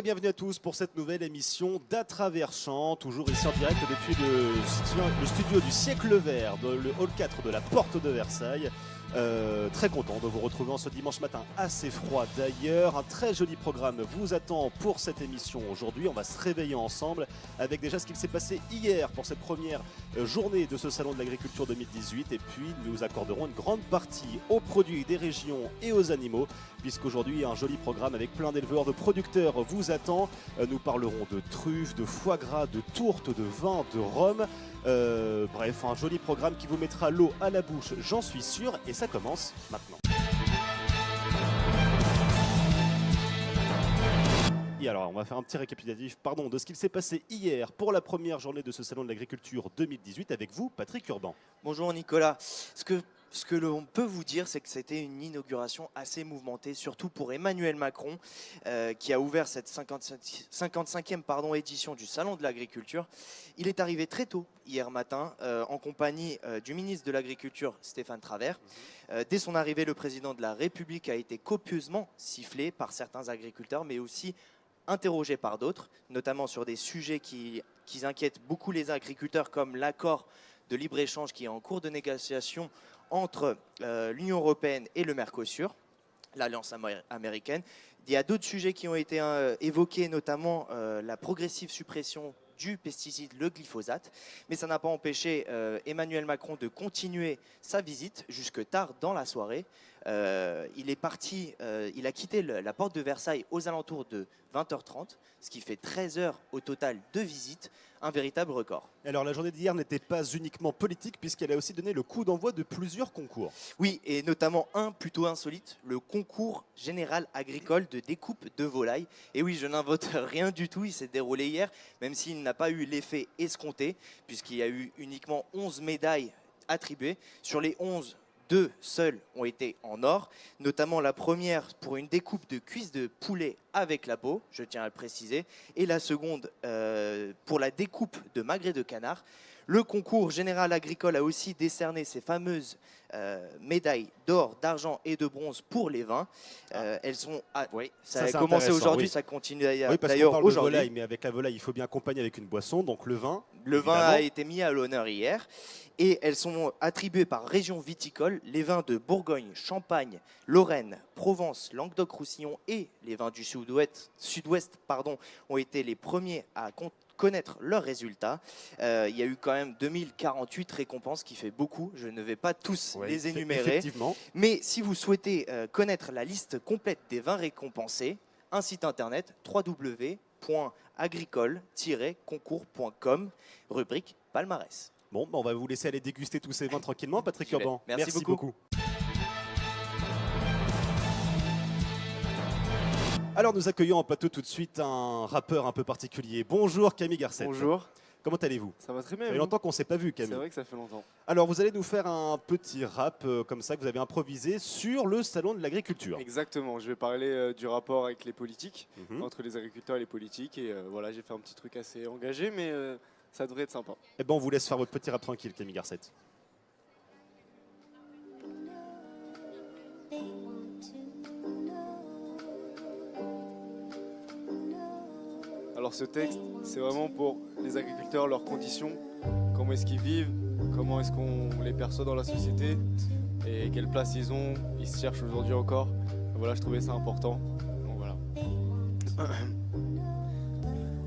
bienvenue à tous pour cette nouvelle émission d'À Travers Champs, toujours ici en direct depuis le studio du siècle vert, le hall 4 de la Porte de Versailles. Très content de vous retrouver en ce dimanche matin assez froid d'ailleurs. Un très joli programme vous attend pour cette émission aujourd'hui. On va se réveiller ensemble avec déjà ce qu'il s'est passé hier pour cette première journée de ce salon de l'agriculture 2018. Et puis nous accorderons une grande partie aux produits des régions et aux animaux, puisqu'aujourd'hui un joli programme avec plein d'éleveurs, de producteurs vous attend. Nous parlerons de truffes, de foie gras, de tourtes, de vin, de rhum. Bref, un joli programme qui vous mettra l'eau à la bouche, j'en suis sûr, et ça commence maintenant. Et alors, on va faire un petit récapitulatif de ce qu'il s'est passé hier pour la première journée de ce salon de l'agriculture 2018 avec vous, Patrick Urban. Bonjour Nicolas. Ce que l'on peut vous dire, c'est que c'était une inauguration assez mouvementée, surtout pour Emmanuel Macron, qui a ouvert cette 55e édition du Salon de l'Agriculture. Il est arrivé très tôt hier matin, en compagnie du ministre de l'Agriculture, Stéphane Travert. Dès son arrivée, le président de la République a été copieusement sifflé par certains agriculteurs, mais aussi interrogé par d'autres, notamment sur des sujets qui inquiètent beaucoup les agriculteurs, comme l'accord de libre-échange qui est en cours de négociation entre l'Union européenne et le Mercosur, l'Alliance américaine. Il y a d'autres sujets qui ont été évoqués, notamment la progressive suppression du pesticide, le glyphosate. Mais ça n'a pas empêché Emmanuel Macron de continuer sa visite jusque tard dans la soirée. Il a quitté la porte de Versailles aux alentours de 20h30, ce qui fait 13 heures au total de visite, un véritable record. Alors la journée d'hier n'était pas uniquement politique puisqu'elle a aussi donné le coup d'envoi de plusieurs concours. Oui, et notamment un plutôt insolite, le concours général agricole de découpe de volailles. Et oui, je n'invente rien du tout, il s'est déroulé hier, même s'il n'a pas eu l'effet escompté, puisqu'il y a eu uniquement 11 médailles attribuées. Sur les 11, 2 seules ont été en or, notamment la première pour une découpe de cuisses de poulet avec la peau, je tiens à le préciser, et la seconde pour la découpe de magret de canard. Le concours général agricole a aussi décerné ces fameuses médailles d'or, d'argent et de bronze pour les vins. Elles sont, ça a commencé aujourd'hui, oui. Ça continue d'ailleurs aujourd'hui. Volaille, mais avec la volaille, il faut bien accompagner avec une boisson, donc le vin. Le vin a été mis à l'honneur hier. Et elles sont attribuées par région viticole. Les vins de Bourgogne, Champagne, Lorraine, Provence, Languedoc-Roussillon et les vins du Sud-Ouest ont été les premiers à connaître leurs résultats. Il y a eu quand même 2048 récompenses, qui fait beaucoup. Je ne vais pas tous les énumérer. Mais si vous souhaitez connaître la liste complète des vins récompensés, un site internet www.agricole-concours.com, rubrique palmarès. Bon, on va vous laisser aller déguster tous ces vins tranquillement, Patrick Urban. Merci beaucoup. Alors nous accueillons en plateau tout de suite un rappeur un peu particulier. Bonjour Camille Garcette. Bonjour. Comment allez-vous? Ça va très bien. Ça fait longtemps qu'on ne s'est pas vu, Camille. C'est vrai que ça fait longtemps. Alors vous allez nous faire un petit rap comme ça que vous avez improvisé sur le salon de l'agriculture. Exactement, je vais parler du rapport avec les politiques, entre les agriculteurs et les politiques. Et voilà, j'ai fait un petit truc assez engagé, mais ça devrait être sympa. Eh ben on vous laisse faire votre petit rap tranquille, Camille Garcette. Alors ce texte, c'est vraiment pour les agriculteurs, leurs conditions, comment est-ce qu'ils vivent, comment est-ce qu'on les perçoit dans la société et quelle place ils ont, ils se cherchent aujourd'hui encore. Voilà, je trouvais ça important. Donc voilà.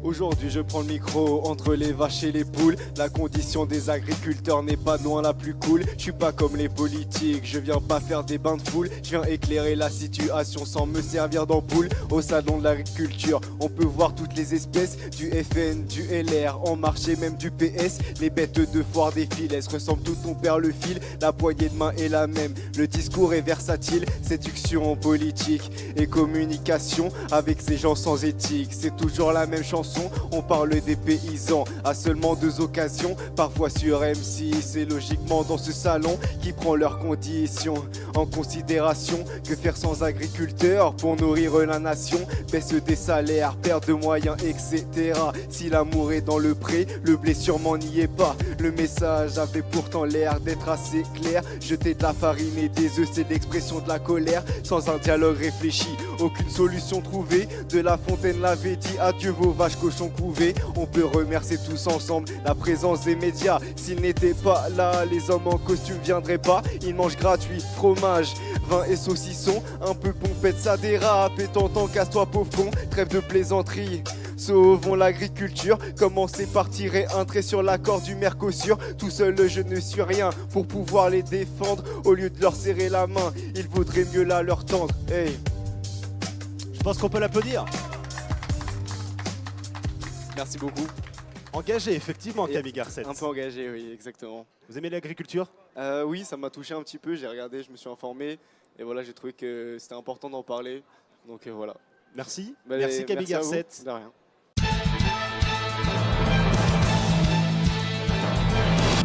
Aujourd'hui je prends le micro entre les vaches et les poules. La condition des agriculteurs n'est pas loin la plus cool. Je suis pas comme les politiques, je viens pas faire des bains de foule. Je viens éclairer la situation sans me servir d'ampoule. Au salon de l'agriculture, on peut voir toutes les espèces, du FN, du LR, en marché même du PS. Les bêtes de foire défilent, elles se ressemblent toutes, on perd le fil. La poignée de main est la même, le discours est versatile. Séduction politique et communication avec ces gens sans éthique. C'est toujours la même chanson. On parle des paysans à seulement 2 occasions, parfois sur M6 et logiquement dans ce salon qui prend leurs conditions en considération. Que faire sans agriculteurs pour nourrir la nation? Baisse des salaires, perte de moyens, etc. Si l'amour est dans le pré, le blé sûrement n'y est pas. Le message avait pourtant l'air d'être assez clair. Jeter de la farine et des œufs, c'est l'expression de la colère sans un dialogue réfléchi. aucune solution trouvée. De La Fontaine l'avait dit, adieu vos vaches cochons couvés. On peut remercier tous ensemble la présence des médias. S'ils n'étaient pas là, les hommes en costume viendraient pas. Ils mangent gratuit, fromage, vin et saucisson. Un peu pompette, ça dérape, et t'entends casse-toi pauvre con. Trêve de plaisanterie, sauvons l'agriculture. Commencez par tirer un trait sur l'accord du Mercosur. Tout seul je ne suis rien pour pouvoir les défendre. Au lieu de leur serrer la main, il vaudrait mieux la leur tendre. Hey. Je pense qu'on peut l'applaudir. Merci beaucoup. Engagé, effectivement, Et Camille Garcette. Un peu engagé, oui, exactement. Vous aimez l'agriculture? Oui, ça m'a touché un petit peu, j'ai regardé, je me suis informé. Et voilà, j'ai trouvé que c'était important d'en parler. Donc voilà. Merci. Bah, Merci Camille merci à vous. Garcette. De rien.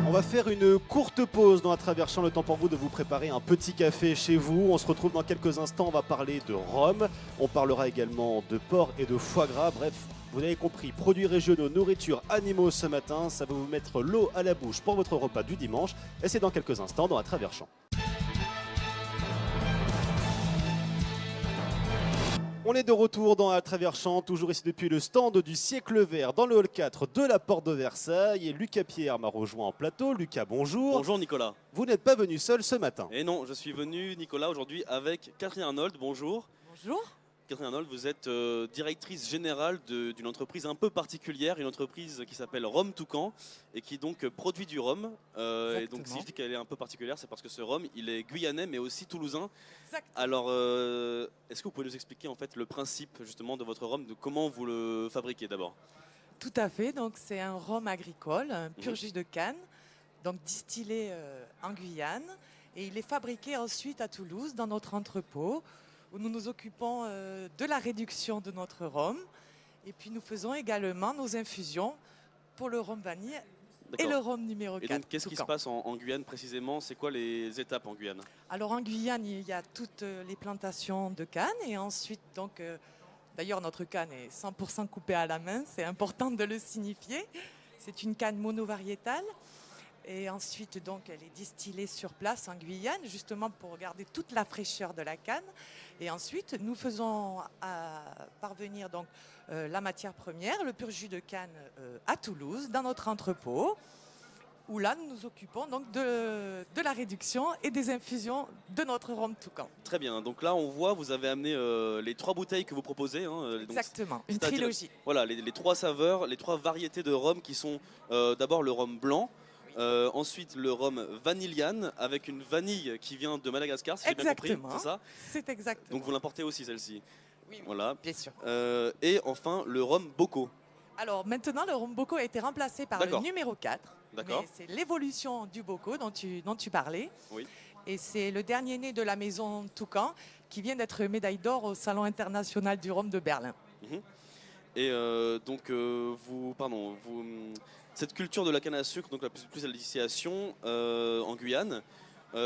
On va faire une courte pause dans À travers champs, le temps pour vous de vous préparer un petit café chez vous. On se retrouve dans quelques instants, on va parler de rhum, on parlera également de porc et de foie gras, bref, vous avez compris, produits régionaux, nourriture, animaux ce matin, ça va vous mettre l'eau à la bouche pour votre repas du dimanche, et c'est dans quelques instants dans À travers champs. On est de retour dans À travers champs, toujours ici depuis le stand du siècle vert dans le hall 4 de la porte de Versailles. Et Lucas Pierre m'a rejoint en plateau. Lucas, bonjour. Bonjour Nicolas. Vous n'êtes pas venu seul ce matin. Et non, je suis venu Nicolas aujourd'hui avec Catherine Arnold. Bonjour. Bonjour. Catherine Arnold, vous êtes directrice générale d'une entreprise un peu particulière, une entreprise qui s'appelle Rhum Toucan et qui donc produit du rhum. Et donc si je dis qu'elle est un peu particulière, c'est parce que ce rhum, il est guyanais mais aussi toulousain. Exact. Alors, est-ce que vous pouvez nous expliquer en fait le principe justement de votre rhum, de comment vous le fabriquez d'abord? Tout à fait. Donc c'est un rhum agricole, un pur jus de canne, donc distillé en Guyane, et il est fabriqué ensuite à Toulouse dans notre entrepôt, où nous nous occupons de la réduction de notre rhum. Et puis nous faisons également nos infusions pour le rhum vanille et le rhum numéro 4. Et donc qu'est-ce qui se passe en Guyane précisément? C'est quoi les étapes en Guyane? Alors en Guyane, il y a toutes les plantations de canne. Et ensuite, donc, d'ailleurs, notre canne est 100% coupée à la main. C'est important de le signifier. C'est une canne monovariétale. Et ensuite, donc, elle est distillée sur place en Guyane, justement pour garder toute la fraîcheur de la canne. Et ensuite, nous faisons parvenir donc, la matière première, le pur jus de canne à Toulouse, dans notre entrepôt, où là, nous nous occupons donc de la réduction et des infusions de notre rhum Toucan. Très bien, donc là on voit, vous avez amené les 3 bouteilles que vous proposez. Hein, exactement, une trilogie. Voilà, les 3 saveurs, les 3 variétés de rhum qui sont d'abord le rhum blanc, ensuite le rhum vanilliane avec une vanille qui vient de Madagascar, si j'ai bien compris, c'est ça? C'est exactement. Donc vous l'importez aussi celle-ci? Oui, voilà. Bien sûr. Et enfin le rhum Boko. Alors maintenant, le rhum Boko a été remplacé par le numéro 4. D'accord. C'est l'évolution du Boko dont tu parlais. Oui. Et c'est le dernier né de la maison Toucan qui vient d'être médaille d'or au Salon international du rhum de Berlin. Et donc, cette culture de la canne à sucre, donc la plus à la distillation en Guyane,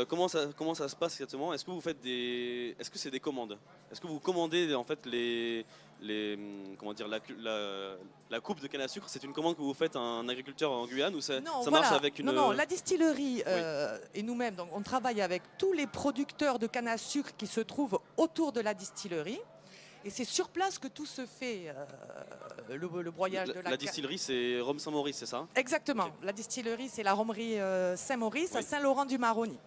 comment ça se passe exactement? Est-ce que vous faites est-ce que c'est des commandes? Est-ce que vous commandez en fait la coupe de canne à sucre? C'est une commande que vous faites à un agriculteur en Guyane ou ça marche avec une... Non, la distillerie et nous-mêmes, donc on travaille avec tous les producteurs de canne à sucre qui se trouvent autour de la distillerie. Et c'est sur place que tout se fait, le broyage de la canne. La distillerie, c'est Rhum Saint-Maurice, c'est ça? Exactement. Okay. La distillerie, c'est la Rhomerie Saint-Maurice à Saint-Laurent-du-Maroni.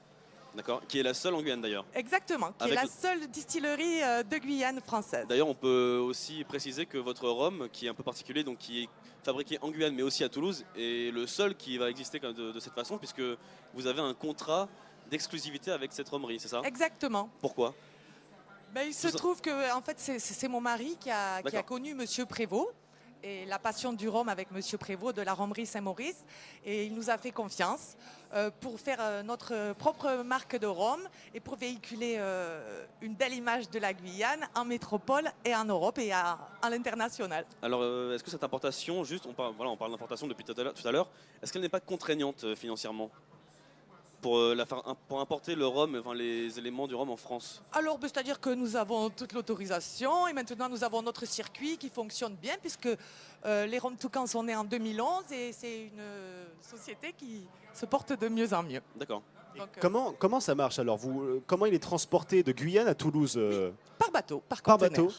D'accord, qui est la seule en Guyane d'ailleurs. Exactement, qui est la seule distillerie de Guyane française. D'ailleurs, on peut aussi préciser que votre rhum, qui est un peu particulier, donc qui est fabriqué en Guyane mais aussi à Toulouse, est le seul qui va exister de cette façon, puisque vous avez un contrat d'exclusivité avec cette rhomerie, c'est ça? Exactement. Pourquoi? Il se trouve que en fait, c'est mon mari qui a connu Monsieur Prévost et la passion du rhum avec Monsieur Prévost de la Rhomerie Saint-Maurice. Et il nous a fait confiance pour faire notre propre marque de rhum et pour véhiculer une belle image de la Guyane en métropole et en Europe et à l'international. Alors, est-ce que cette importation, juste, on parle d'importation depuis tout à l'heure, est-ce qu'elle n'est pas contraignante financièrement pour importer le rhum, les éléments du rhum en France? Alors, c'est-à-dire que nous avons toute l'autorisation et maintenant nous avons notre circuit qui fonctionne bien puisque les Rhum Toucan sont nés en 2011 et c'est une société qui se porte de mieux en mieux. D'accord. Comment ça marche alors comment il est transporté de Guyane à Toulouse? Par bateau, par Par conteneur. bateau.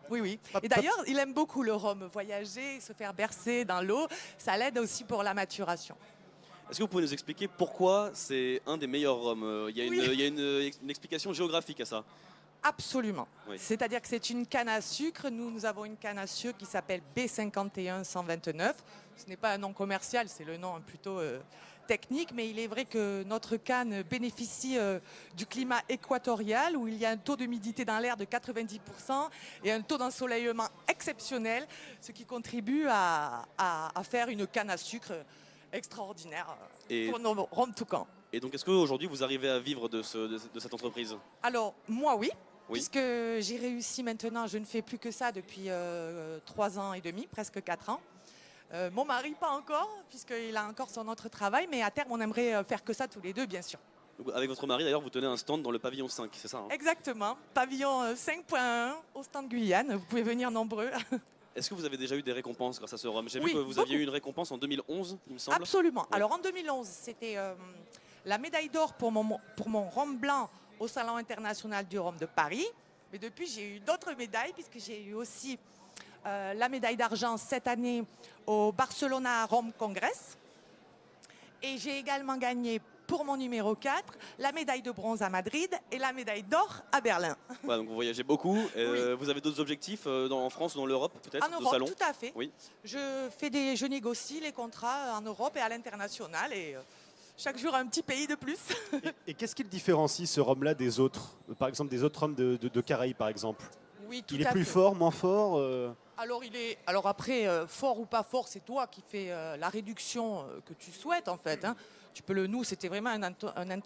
Oui, oui. Hop, Et d'ailleurs, il aime beaucoup le rhum, voyager, se faire bercer dans l'eau. Ça l'aide aussi pour la maturation. Est-ce que vous pouvez nous expliquer pourquoi c'est un des meilleurs rhums? Il y a, Oui. il y a une explication géographique à ça. Absolument. Oui. C'est-à-dire que c'est une canne à sucre. Nous avons une canne à sucre qui s'appelle B51-129. Ce n'est pas un nom commercial, c'est le nom plutôt technique, mais il est vrai que notre canne bénéficie du climat équatorial où il y a un taux d'humidité dans l'air de 90% et un taux d'ensoleillement exceptionnel, ce qui contribue à faire une canne à sucre extraordinaire pour nos rhums toucans. Et donc, est-ce qu'aujourd'hui, vous arrivez à vivre de cette entreprise? Alors, moi, oui. Oui. Puisque j'ai réussi maintenant, je ne fais plus que ça depuis 3 ans et demi, presque 4 ans. Mon mari, pas encore, puisqu'il a encore son autre travail, mais à terme, on aimerait faire que ça tous les deux, bien sûr. Donc, avec votre mari, d'ailleurs, vous tenez un stand dans le pavillon 5, c'est ça, hein? Exactement, pavillon 5.1 au stand Guyane, vous pouvez venir nombreux. Est-ce que vous avez déjà eu des récompenses grâce à ce rhum? J'ai Oui, vu que vous beaucoup. aviez eu une récompense en 2011, il me semble. Absolument. Ouais. Alors en 2011, c'était la médaille d'or pour mon rhum blanc au Salon international du rhum de Paris. Mais depuis, j'ai eu d'autres médailles, puisque j'ai eu aussi la médaille d'argent cette année au Barcelona Rhum Congress. Et j'ai également gagné pour mon numéro 4 la médaille de bronze à Madrid et la médaille d'or à Berlin. Ouais, donc vous voyagez beaucoup. Oui. Vous avez d'autres objectifs en France ou dans l'Europe, peut-être, En de Europe, salon? tout à fait. Oui. Je négocie les contrats en Europe et à l'international et chaque jour un petit pays de plus. Et qu'est-ce qui le différencie, ce rhum-là, des autres? Par exemple, des autres rhums de Caraïbes, par exemple. Oui, tout Il est à plus fait. fort, moins fort Alors après, fort ou pas fort, c'est toi qui fais la réduction que tu souhaites en fait, hein. Nous, c'était vraiment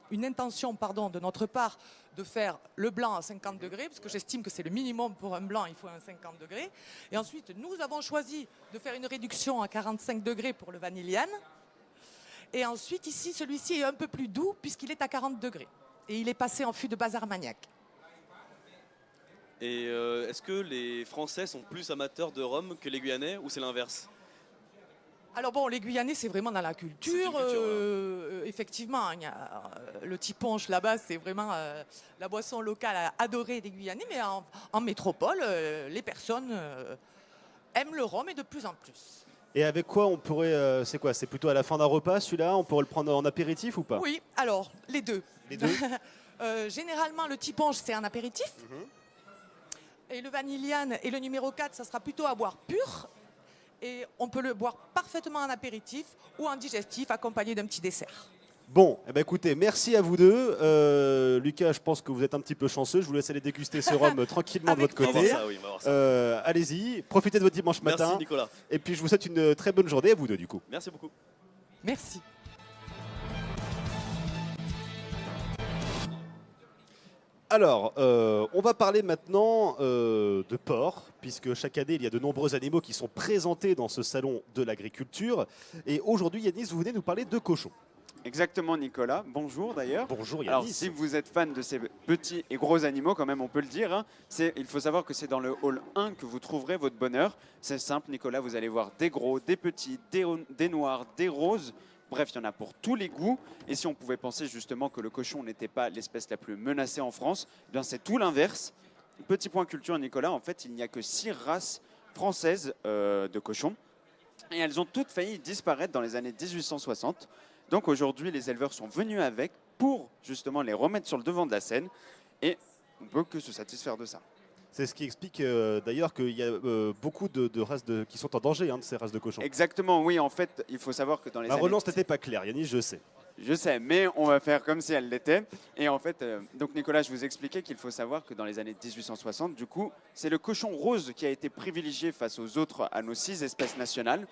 une intention de notre part de faire le blanc à 50 degrés, parce que j'estime que c'est le minimum pour un blanc, il faut un 50 degrés. Et ensuite, nous avons choisi de faire une réduction à 45 degrés pour le vanilliane. Et ensuite, ici, celui-ci est un peu plus doux, puisqu'il est à 40 degrés. Et il est passé en fût de base Armagnac. Et est-ce que les Français sont plus amateurs de rhum que les Guyanais ou c'est l'inverse? Alors bon, les Guyanais, c'est vraiment dans la culture. C'est une culture, Effectivement, il y a, le tiponche là-bas, c'est vraiment la boisson locale adorée des Guyanais. Mais en métropole, les personnes aiment le rhum et de plus en plus. Et avec quoi on pourrait... c'est quoi? C'est plutôt à la fin d'un repas, celui-là? On pourrait le prendre en apéritif ou pas? Oui, alors, les deux. Les deux. Généralement, le tiponche, c'est un apéritif. Et le vanilliane et le numéro 4, ça sera plutôt à boire pur. Et on peut le boire parfaitement en apéritif ou en digestif, accompagné d'un petit dessert. Bon, eh ben écoutez, merci à vous deux. Lucas, je pense que vous êtes un petit peu chanceux. Je vous laisse aller déguster ce rhum tranquillement de Avec votre On va voir côté. ça, oui, on va voir ça. Allez-y, profitez de votre dimanche matin. Merci Nicolas. Et puis je vous souhaite une très bonne journée à vous deux du coup. Merci beaucoup. Merci. Alors, on va parler maintenant de porc, puisque chaque année, il y a de nombreux animaux qui sont présentés dans ce salon de l'agriculture. Et aujourd'hui, Yanis, vous venez nous parler de cochons. Exactement, Nicolas. Bonjour d'ailleurs. Bonjour Alors, Yanis. si vous êtes fan de ces petits et gros animaux, quand même, on peut le dire, hein, il faut savoir que c'est dans le hall 1 que vous trouverez votre bonheur. C'est simple, Nicolas, vous allez voir des gros, des petits, des noirs, des roses. Bref, il y en a pour tous les goûts. Et si on pouvait penser justement que le cochon n'était pas l'espèce la plus menacée en France, eh bien c'est tout l'inverse. Petit point culture, Nicolas, en fait, il n'y a que 6 races françaises de cochons. Et elles ont toutes failli disparaître dans les années 1860. Donc aujourd'hui, les éleveurs sont venus avec pour justement les remettre sur le devant de la scène. Et on ne peut que se satisfaire de ça. C'est ce qui explique d'ailleurs qu'il y a beaucoup de races qui sont en danger, de ces races de cochons. Exactement, oui. En fait, il faut savoir que dans les Ma années... relance n'était pas claire, Yanis, je sais. Je sais, mais on va faire comme si elle l'était. Et en fait, donc Nicolas, je vous expliquais qu'il faut savoir que dans les années 1860, du coup, c'est le cochon rose qui a été privilégié face aux autres, à nos 6 espèces nationales.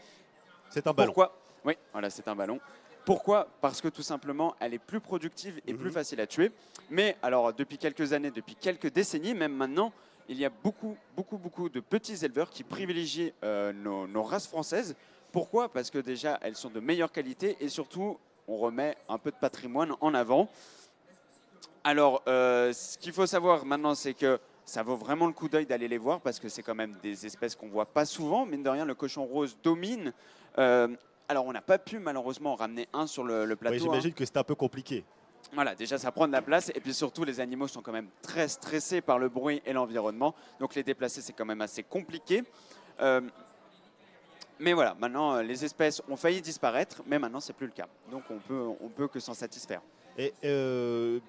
C'est un ballon. Pourquoi? Oui, voilà, c'est un ballon. Pourquoi? Parce que tout simplement, elle est plus productive et plus facile à tuer. Mais alors, depuis quelques années, depuis quelques décennies, même maintenant, il y a beaucoup de petits éleveurs qui privilégient nos races françaises. Pourquoi? Parce que déjà, elles sont de meilleure qualité et surtout, on remet un peu de patrimoine en avant. Alors, ce qu'il faut savoir maintenant, c'est que ça vaut vraiment le coup d'œil d'aller les voir parce que c'est quand même des espèces qu'on ne voit pas souvent. Mine de rien, le cochon rose domine. Alors, on n'a pas pu malheureusement en ramener un sur le plateau. Oui, j'imagine que c'était un peu compliqué. Voilà, déjà ça prend de la place et puis surtout les animaux sont quand même très stressés par le bruit et l'environnement. Donc les déplacer c'est quand même assez compliqué. Mais voilà, maintenant les espèces ont failli disparaître, mais maintenant c'est plus le cas. Donc on peut que s'en satisfaire. Et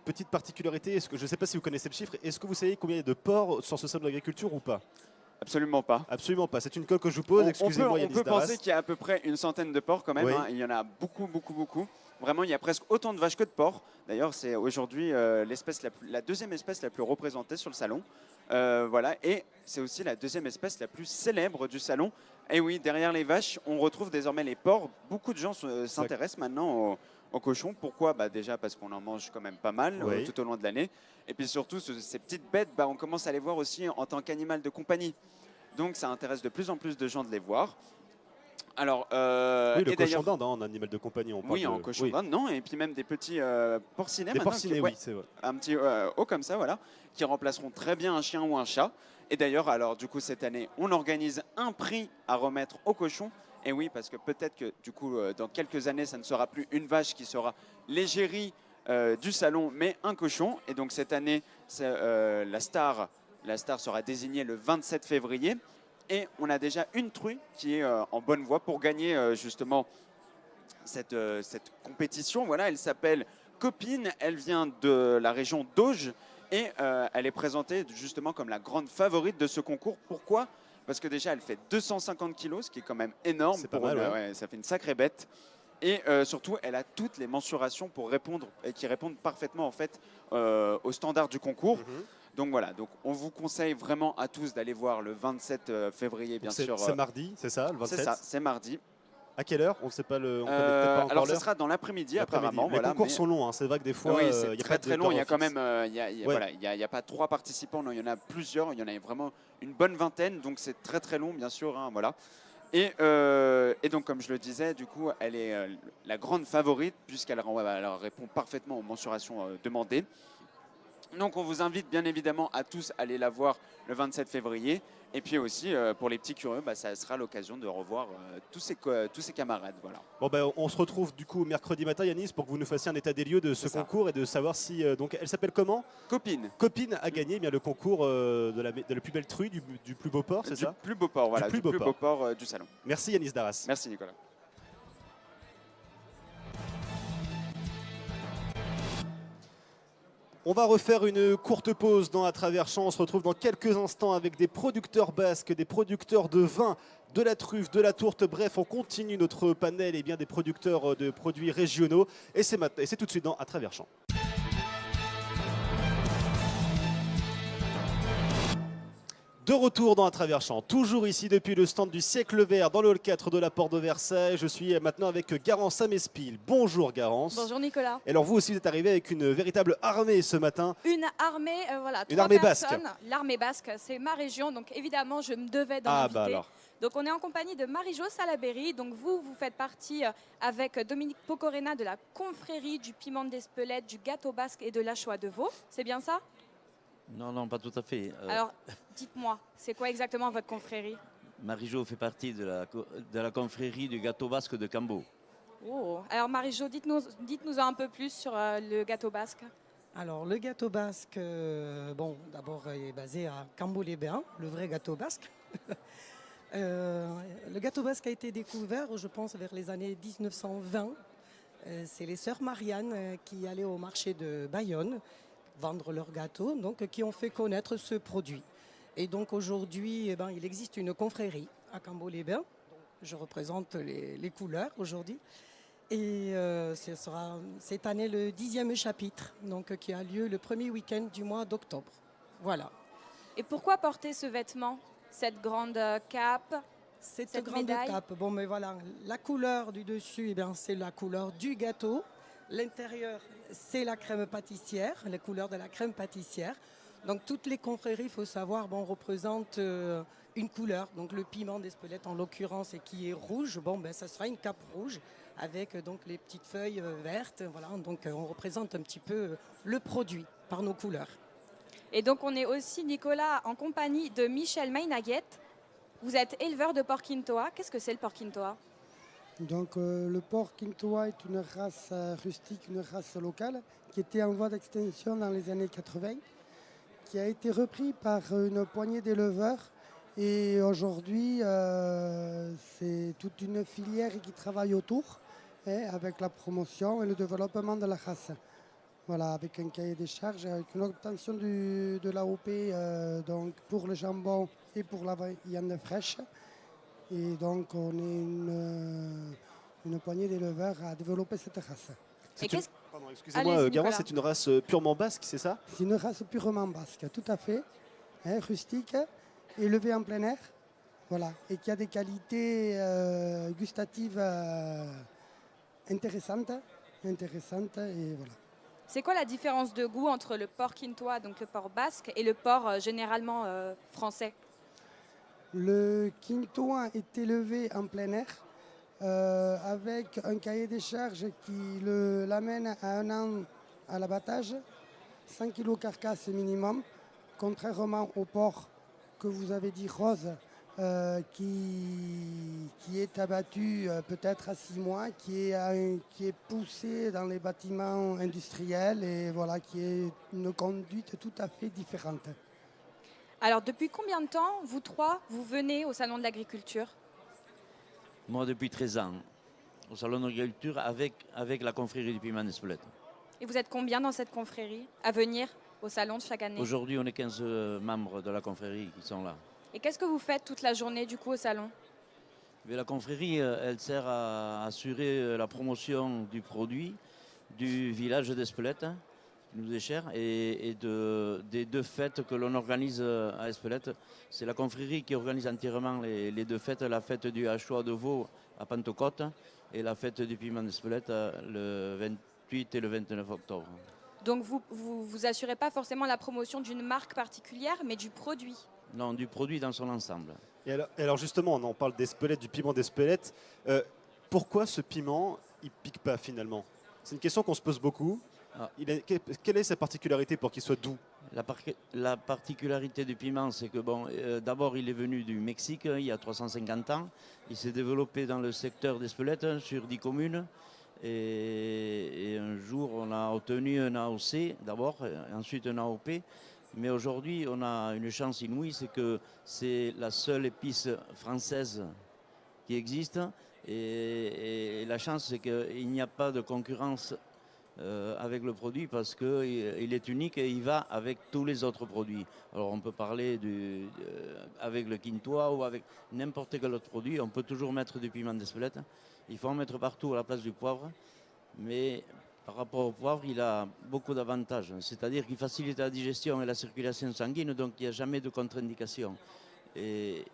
petite particularité, je ne sais pas si vous connaissez le chiffre, est-ce que vous savez combien il y a de porcs sur ce salon de l'agriculture ou pas? Absolument pas. Absolument pas. C'est une colle que je vous pose. Excusez-moi, on peut penser qu'il y a à peu près une centaine de porcs quand même. Oui. Hein. Il y en a beaucoup. Vraiment, il y a presque autant de vaches que de porcs. D'ailleurs, c'est aujourd'hui la deuxième espèce la plus représentée sur le salon. Voilà. Et c'est aussi la deuxième espèce la plus célèbre du salon. Et oui, derrière les vaches, on retrouve désormais les porcs. Beaucoup de gens s'intéressent maintenant aux cochons. Pourquoi? Déjà parce qu'on en mange quand même pas mal Oui. tout au long de l'année. Et puis surtout, ces petites bêtes, on commence à les voir aussi en tant qu'animal de compagnie. Donc ça intéresse de plus en plus de gens de les voir. Alors, oui, le et cochon d'ailleurs, d'Inde, en animal de compagnie. On parle en cochon d'Inde, non, et puis même des petits porcinets. Des maintenant, porcinets, ouais, oui, c'est vrai. un petit haut comme ça, voilà, qui remplaceront très bien un chien ou un chat. Et d'ailleurs, alors du coup, cette année, on organise un prix à remettre aux cochons. Et oui, parce que peut-être que du coup, dans quelques années, ça ne sera plus une vache qui sera l'égérie du salon, mais un cochon. Et donc cette année, la star sera désignée le 27 février. Et on a déjà une truie qui est en bonne voie pour gagner justement cette compétition. Voilà, elle s'appelle Copine, elle vient de la région d'Auge et elle est présentée justement comme la grande favorite de ce concours. Pourquoi? Parce que déjà elle fait 250 kilos, ce qui est quand même énorme. C'est pas mal, ouais. Ouais, ça fait une sacrée bête. Et surtout, elle a toutes les mensurations pour répondre et qui répondent parfaitement en fait aux standards du concours. Donc voilà, donc on vous conseille vraiment à tous d'aller voir le 27 février, bien sûr. C'est mardi, c'est ça, le 27? C'est ça, c'est mardi. À quelle heure? On ne sait pas on connaît peut-être pas encore alors, ça l'heure. sera dans l'après-midi, apparemment. Les concours sont longs, hein. C'est vrai que des fois, oui, il c'est n'y a très pas très de long. Il y a temps quand fixe. même, il y a pas 3 participants, non, il y en a plusieurs. Il y en a vraiment une bonne vingtaine, donc c'est très très long, bien sûr. Hein, voilà. Et donc, comme je le disais, du coup, elle est la grande favorite puisqu'elle répond parfaitement aux mensurations demandées. Donc, on vous invite bien évidemment à tous aller la voir le 27 février. Et puis aussi, pour les petits curieux, ça sera l'occasion de revoir tous ses camarades. Voilà. Bon, on se retrouve du coup mercredi matin, Yanis, pour que vous nous fassiez un état des lieux de ce concours et de savoir si. Donc, elle s'appelle comment? Copine. Copine a gagné le concours de la plus belle truie, du plus beau porc, c'est ça? Du plus beau porc, voilà. Du plus beau porc du salon. Merci Yanis Darras. Merci Nicolas. On va refaire une courte pause dans À Travers Champs. On se retrouve dans quelques instants avec des producteurs basques, des producteurs de vin, de la truffe, de la tourte. Bref, on continue notre panel et bien des producteurs de produits régionaux. Et c'est tout de suite dans À Travers Champs. De retour dans À Travers Champs, toujours ici depuis le stand du Siècle Vert dans le hall 4 de la Porte de Versailles. Je suis maintenant avec Garance Amespil. Bonjour Garance. Bonjour Nicolas. Et alors vous aussi vous êtes arrivé avec une véritable armée ce matin. Une armée, voilà, une 3 armée personnes. basque. L'armée basque, c'est ma région, donc évidemment je me devais d'en Ah inviter. bah alors. Donc on est en compagnie de Marie-Jo Salaberry. Donc vous faites partie avec Dominique Pocorena de la confrérie du piment d'Espelette, du gâteau basque et de l'Achois de Veau. C'est bien ça? Non, pas tout à fait. Alors dites-moi, c'est quoi exactement votre confrérie? Marie-Jo fait partie de la confrérie du gâteau basque de Cambo. Oh. Alors Marie-Jo, dites-nous un peu plus sur le gâteau basque. Alors le gâteau basque, d'abord il est basé à Cambo-les-Bains, le vrai gâteau basque. Le gâteau basque a été découvert, je pense, vers les années 1920. C'est les sœurs Marianne qui allaient au marché de Bayonne vendre leurs gâteaux, donc qui ont fait connaître ce produit. Et donc aujourd'hui, il existe une confrérie à Cambo-les-Bains. Je représente les couleurs aujourd'hui. Et ce sera cette année le 10e chapitre, donc qui a lieu le premier week-end du mois d'octobre. Voilà. Et pourquoi porter ce vêtement, cette grande cape, cette grande médaille? cape? Mais voilà, la couleur du dessus, c'est la couleur du gâteau. L'intérieur, c'est la crème pâtissière, les couleurs de la crème pâtissière. Donc toutes les confréries, il faut savoir, représentent une couleur. Donc le piment d'Espelette, en l'occurrence, et qui est rouge, ça sera une cape rouge avec donc les petites feuilles vertes. Voilà, donc on représente un petit peu le produit par nos couleurs. Et donc on est aussi, Nicolas, en compagnie de Michel Maynaguette. Vous êtes éleveur de porc quintois. Qu'est-ce que c'est le porc quintois? Donc le porc quintois est une race rustique, une race locale qui était en voie d'extinction dans les années 80, qui a été repris par une poignée d'éleveurs. Et aujourd'hui, c'est toute une filière qui travaille autour, avec la promotion et le développement de la race. Voilà, avec un cahier des charges, avec une obtention de l'AOP donc pour le jambon et pour la viande fraîche. Et donc, on est une poignée d'éleveurs à développer cette race. Pardon, excusez-moi, Garance, c'est une race purement basque, c'est ça? C'est une race purement basque, tout à fait, rustique, élevée en plein air, voilà, et qui a des qualités gustatives intéressantes, et voilà. C'est quoi la différence de goût entre le porc quintois, donc le porc basque, et le porc généralement français? Le quintois est élevé en plein air avec un cahier des charges qui l'amène à 1 an à l'abattage, 100 kg carcasse minimum, contrairement au porc que vous avez dit rose, qui est abattu peut-être à 6 mois, qui est poussé dans les bâtiments industriels et voilà, qui est une conduite tout à fait différente. Alors, depuis combien de temps, vous trois, vous venez au Salon de l'Agriculture? Moi, depuis 13 ans, au Salon de l'Agriculture avec la confrérie du Piment d'Espelette. Et vous êtes combien dans cette confrérie à venir au Salon de chaque année? Aujourd'hui, on est 15 membres de la confrérie qui sont là. Et qu'est-ce que vous faites toute la journée du coup au Salon? Mais la confrérie, elle sert à assurer la promotion du produit du village d'Espelette, qui nous est cher, et des 2 fêtes que l'on organise à Espelette. C'est la confrérie qui organise entièrement les 2 fêtes, la fête du hachois de veau à Pentecôte et la fête du piment d'Espelette le 28 et le 29 octobre. Donc vous assurez pas forcément la promotion d'une marque particulière, mais du produit? Non, du produit dans son ensemble. Et alors justement, on en parle d'Espelette, du piment d'Espelette. Pourquoi ce piment, il pique pas finalement? C'est une question qu'on se pose beaucoup. Ah. Quelle est sa particularité pour qu'il soit doux? La particularité du piment, c'est que d'abord, il est venu du Mexique il y a 350 ans. Il s'est développé dans le secteur d'Espelette sur 10 communes. Et un jour, on a obtenu un AOC d'abord, ensuite un AOP. Mais aujourd'hui, on a une chance inouïe, c'est que c'est la seule épice française qui existe. Et la chance, c'est qu'il n'y a pas de concurrence avec le produit parce qu'il est unique et il va avec tous les autres produits. Alors on peut parler avec le quintois ou avec n'importe quel autre produit. On peut toujours mettre du piment d'Espelette. Il faut en mettre partout à la place du poivre. Mais par rapport au poivre, il a beaucoup d'avantages. C'est-à-dire qu'il facilite la digestion et la circulation sanguine, donc il n'y a jamais de contre-indication. Et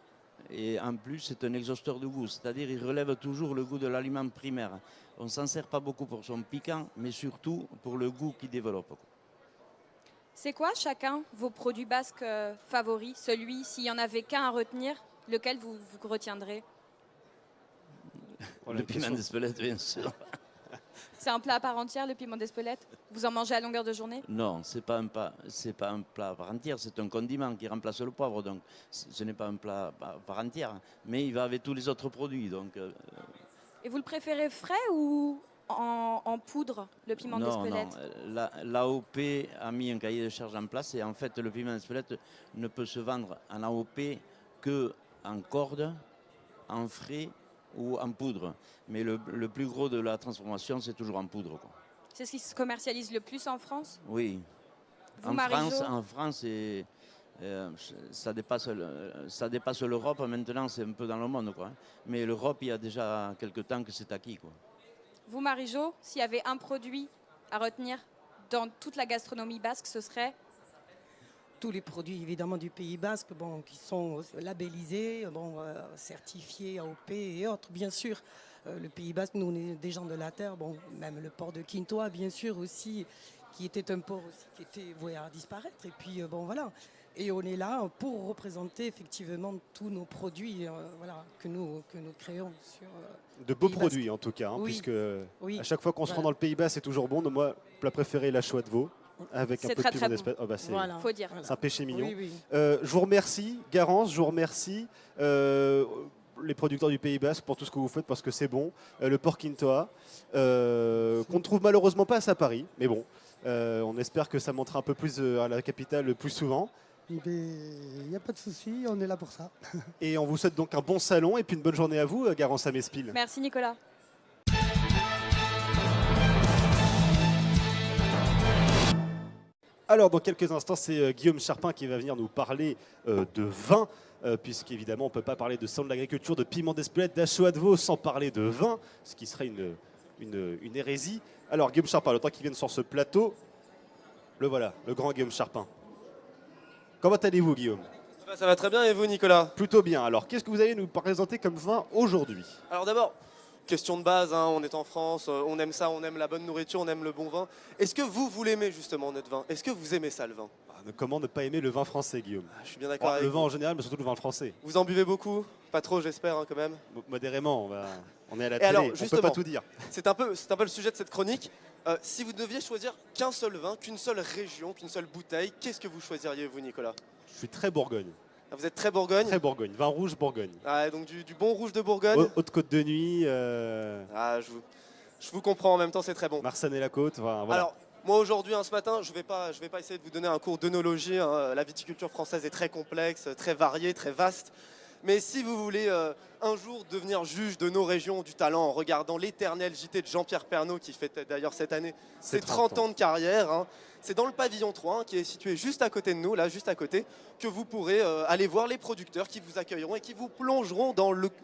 en plus, c'est un exhausteur de goût, c'est-à-dire qu'il relève toujours le goût de l'aliment primaire. On ne s'en sert pas beaucoup pour son piquant, mais surtout pour le goût qu'il développe. C'est quoi chacun vos produits basques favoris? Celui, s'il n'y en avait qu'un à retenir, lequel vous retiendrez? Le piment d'Espelette, bien sûr. C'est un plat à part entière, le piment d'Espelette? Vous en mangez à longueur de journée? Non, c'est pas un plat à part entière, c'est un condiment qui remplace le poivre, donc ce n'est pas un plat à part entière, mais il va avec tous les autres produits. Donc, Et vous le préférez frais ou en poudre, le piment d'Espelette? Non, l'AOP a mis un cahier de charge en place et en fait le piment d'Espelette ne peut se vendre en AOP qu'en corde, en frais ou en poudre. Mais le plus gros de la transformation, c'est toujours en poudre, quoi. C'est ce qui se commercialise le plus en France? Oui. Vous, En France, ça dépasse l'Europe. Maintenant, c'est un peu dans le monde, quoi. Mais l'Europe, il y a déjà quelques temps que c'est acquis, quoi. Vous, Marie-Jo, s'il y avait un produit à retenir dans toute la gastronomie basque, ce serait? Tous les produits évidemment du Pays Basque, qui sont labellisés, certifiés AOP et autres, bien sûr. Le Pays Basque, nous on est des gens de la terre, même le port de Quintois, bien sûr aussi, qui était un port aussi qui était voué à disparaître. Et puis voilà. Et on est là pour représenter effectivement tous nos produits que nous créons sur de beaux produits en tout cas, hein, oui. puisque Oui. à chaque fois qu'on se rend dans le Pays Basque, c'est toujours bon. Moi, plat préféré, la chouette de veau. Avec un peu de piment d'Espelette. Oh, c'est faut dire. C'est un péché mignon. Oui, oui. Je vous remercie, Garance, je vous remercie. les producteurs du Pays Basque pour tout ce que vous faites parce que c'est bon. Le Porquintoa, qu'on ne trouve malheureusement pas à Paris, mais bon, on espère que ça montera un peu plus à la capitale plus souvent. Il n'y a pas de souci, on est là pour ça. Et on vous souhaite donc un bon salon et puis une bonne journée à vous, Garance Amespil. Merci Nicolas. Alors, dans quelques instants, c'est Guillaume Charpin qui va venir nous parler de vin, puisqu'évidemment, on ne peut pas parler de salon de l'agriculture, de piment d'Espelette, d'Achoa de Veau sans parler de vin, ce qui serait une hérésie. Alors, Guillaume Charpin, le temps qu'il vienne sur ce plateau, le voilà, le grand Guillaume Charpin. Comment allez-vous, Guillaume? Ça va très bien, et vous, Nicolas? Plutôt bien. Alors, qu'est-ce que vous allez nous présenter comme vin aujourd'hui? Alors d'abord, question de base, hein, on est en France, on aime ça, on aime la bonne nourriture, on aime le bon vin. Est-ce que vous l'aimez justement, notre vin? Est-ce que vous aimez ça, le vin? Comment ne pas aimer le vin français, Guillaume? Je suis bien d'accord avec le vous. vin en général, mais surtout le vin français. Vous en buvez beaucoup? Pas trop, j'espère, hein, quand même. Modérément, on est à la Et télé, alors, on ne peut justement, pas tout dire. C'est un peu le sujet de cette chronique. Si vous deviez choisir qu'un seul vin, qu'une seule région, qu'une seule bouteille, qu'est-ce que vous choisiriez, vous, Nicolas? Je suis très Bourgogne. Vous êtes très Bourgogne? Très Bourgogne, vin rouge Bourgogne. Ah, donc du bon rouge de Bourgogne? Haute-Côte de Nuit. Ah, je vous comprends, en même temps, c'est très bon. Marsanne-et-la-Côte, voilà. Alors, moi aujourd'hui, ce matin, je vais pas essayer de vous donner un cours d'œnologie. Hein. La viticulture française est très complexe, très variée, très vaste. Mais si vous voulez un jour devenir juge de nos régions du talent en regardant l'éternel JT de Jean-Pierre Pernaut, qui fête d'ailleurs cette année ses 30 ans de carrière, hein, c'est dans le pavillon 3, hein, qui est situé juste à côté de nous, là, juste à côté, que vous pourrez aller voir les producteurs qui vous accueilleront et qui vous plongeront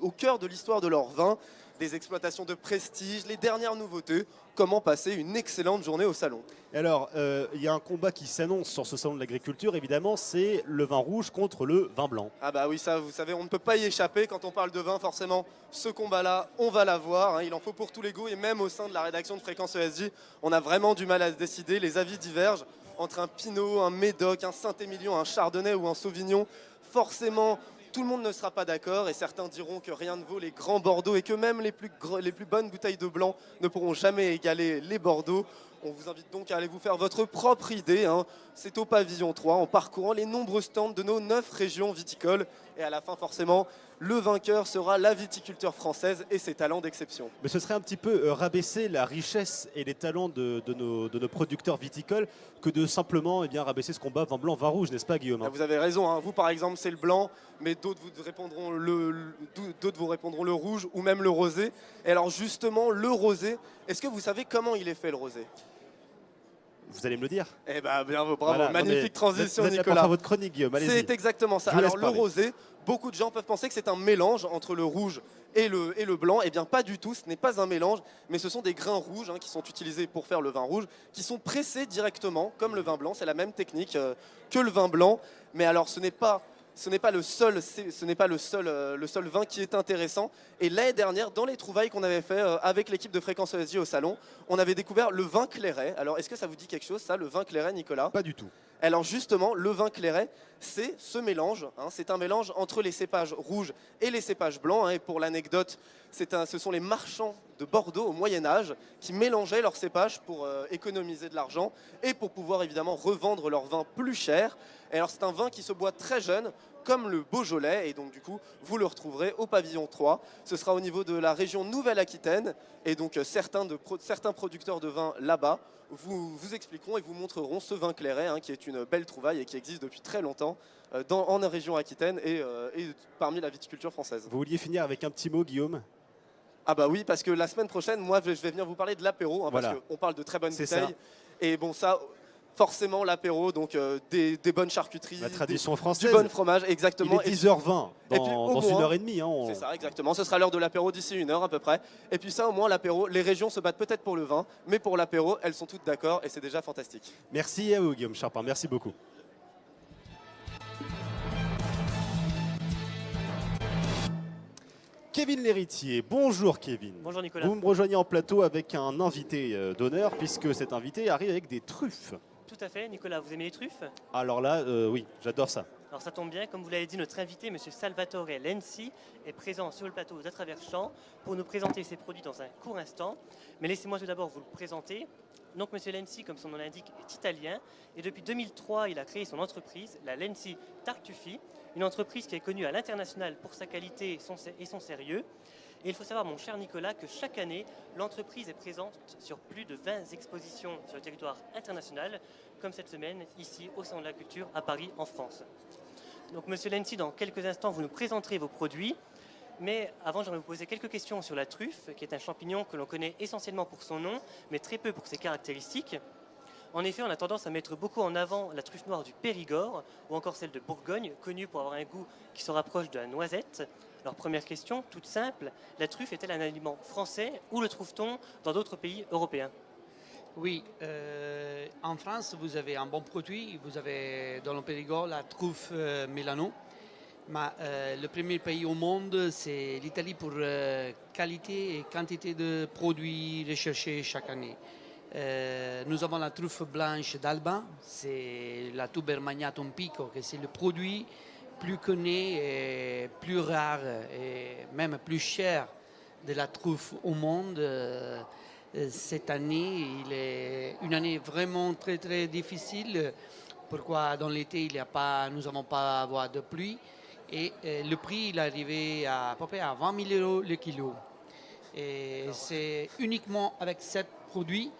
au cœur de l'histoire de leur vin, des exploitations de prestige, les dernières nouveautés, comment passer une excellente journée au salon. Et alors, il y a un combat qui s'annonce sur ce salon de l'agriculture, évidemment, c'est le vin rouge contre le vin blanc. Ah bah oui, ça, vous savez, on ne peut pas y échapper. Quand on parle de vin, forcément, ce combat-là, on va l'avoir. Hein. Il en faut pour tous les goûts, et même au sein de la rédaction de Fréquence ESJ, on a vraiment du mal à se décider. Les avis divergent entre un Pinot, un Médoc, un Saint-Émilion, un Chardonnay ou un Sauvignon. Forcément, tout le monde ne sera pas d'accord, et certains diront que rien ne vaut les grands Bordeaux et que même les plus bonnes bouteilles de blanc ne pourront jamais égaler les Bordeaux. On vous invite donc à aller vous faire votre propre idée. Hein. C'est au pavillon 3, en parcourant les nombreux stands de nos 9 régions viticoles. Et à la fin, forcément, le vainqueur sera la viticulture française et ses talents d'exception. Mais ce serait un petit peu rabaisser la richesse et les talents de nos producteurs viticoles que de simplement rabaisser ce combat vin blanc, vin rouge, n'est-ce pas, Guillaume? Vous avez raison, hein. Vous par exemple c'est le blanc, mais d'autres vous répondront le rouge ou même le rosé. Et alors justement, le rosé, est-ce que vous savez comment il est fait, le rosé? Vous allez me le dire. Eh ben, bravo, Voilà, magnifique transition, vous êtes là pour Nicolas. faire votre chronique, Guillaume, allez-y. C'est exactement ça. Je vous laisse Alors le parler. rosé, beaucoup de gens peuvent penser que c'est un mélange entre le rouge et le blanc. Eh bien pas du tout, ce n'est pas un mélange, mais ce sont des grains rouges, hein, qui sont utilisés pour faire le vin rouge, qui sont pressés directement comme le vin blanc. C'est la même technique que le vin blanc, mais alors ce n'est pas le seul vin qui est intéressant. Et l'année dernière, dans les trouvailles qu'on avait fait avec l'équipe de Fréquence ESJ au salon, on avait découvert le vin Clairet. Alors est-ce que ça vous dit quelque chose, ça, le vin Clairet, Nicolas? Pas du tout. Alors justement, le vin Clairet, c'est ce mélange. Hein, c'est un mélange entre les cépages rouges et les cépages blancs. Hein, et pour l'anecdote, ce sont les marchands de Bordeaux au Moyen-Âge qui mélangeaient leurs cépages pour économiser de l'argent et pour pouvoir évidemment revendre leur vin plus cher. Et alors c'est un vin qui se boit très jeune, comme le Beaujolais, et donc du coup vous le retrouverez au pavillon 3. Ce sera au niveau de la région Nouvelle-Aquitaine, et donc certains producteurs de vin là-bas vous expliqueront et vous montreront ce vin Clairet, hein, qui est une belle trouvaille et qui existe depuis très longtemps en région Aquitaine et parmi la viticulture française. Vous vouliez finir avec un petit mot, Guillaume? Ah bah oui, parce que la semaine prochaine, moi je vais venir vous parler de l'apéro, hein, voilà. parce qu'on parle de très bonnes C'est bouteilles. Et bon, ça, forcément l'apéro, donc des bonnes charcuteries, La tradition française. du bon fromage, exactement. Il est 10h20 et puis, dans au une moins, heure et demie. Hein, C'est ça, exactement. Ce sera l'heure de l'apéro d'ici 1 heure à peu près. Et puis ça, au moins, l'apéro, les régions se battent peut-être pour le vin, mais pour l'apéro, elles sont toutes d'accord et c'est déjà fantastique. Merci à vous, Guillaume Charpin. Merci beaucoup. Kevin L'Héritier, bonjour Kevin. Bonjour Nicolas. Vous me rejoignez en plateau avec un invité d'honneur, puisque cet invité arrive avec des truffes. Tout à fait, Nicolas, vous aimez les truffes? Alors là, oui, j'adore ça. Alors ça tombe bien, comme vous l'avez dit, notre invité, M. Salvatore Lenzi, est présent sur le plateau d'À travers champs pour nous présenter ses produits dans un court instant. Mais laissez-moi tout d'abord vous le présenter. Donc Monsieur Lenzi, comme son nom l'indique, est italien et depuis 2003, il a créé son entreprise, la Lenzi Tartufi, une entreprise qui est connue à l'international pour sa qualité et son sérieux. Et il faut savoir, mon cher Nicolas, que chaque année, l'entreprise est présente sur plus de 20 expositions sur le territoire international, comme cette semaine, ici au Salon de la Culture à Paris, en France. Donc Monsieur Lenzi, dans quelques instants, vous nous présenterez vos produits. Mais avant, j'aimerais vous poser quelques questions sur la truffe, qui est un champignon que l'on connaît essentiellement pour son nom, mais très peu pour ses caractéristiques. En effet, on a tendance à mettre beaucoup en avant la truffe noire du Périgord, ou encore celle de Bourgogne, connue pour avoir un goût qui se rapproche de la noisette. Alors première question, toute simple, la truffe est-elle un aliment français ou le trouve-t-on dans d'autres pays européens? Oui, en France, vous avez un bon produit. Vous avez dans le Périgord la truffe Mélano. Mais le premier pays au monde, c'est l'Italie pour qualité et quantité de produits recherchés chaque année. Nous avons la truffe blanche d'Alba, c'est la Tuber magnatum pico, que c'est le produit plus connu et plus rare et même plus cher de la truffe au monde. Cette année, il est une année vraiment très très difficile. Pourquoi dans l'été nous n'avons pas avoir de pluie. Et le prix il est arrivé à peu près à 20 000 euros le kilo. Et c'est uniquement avec ce produit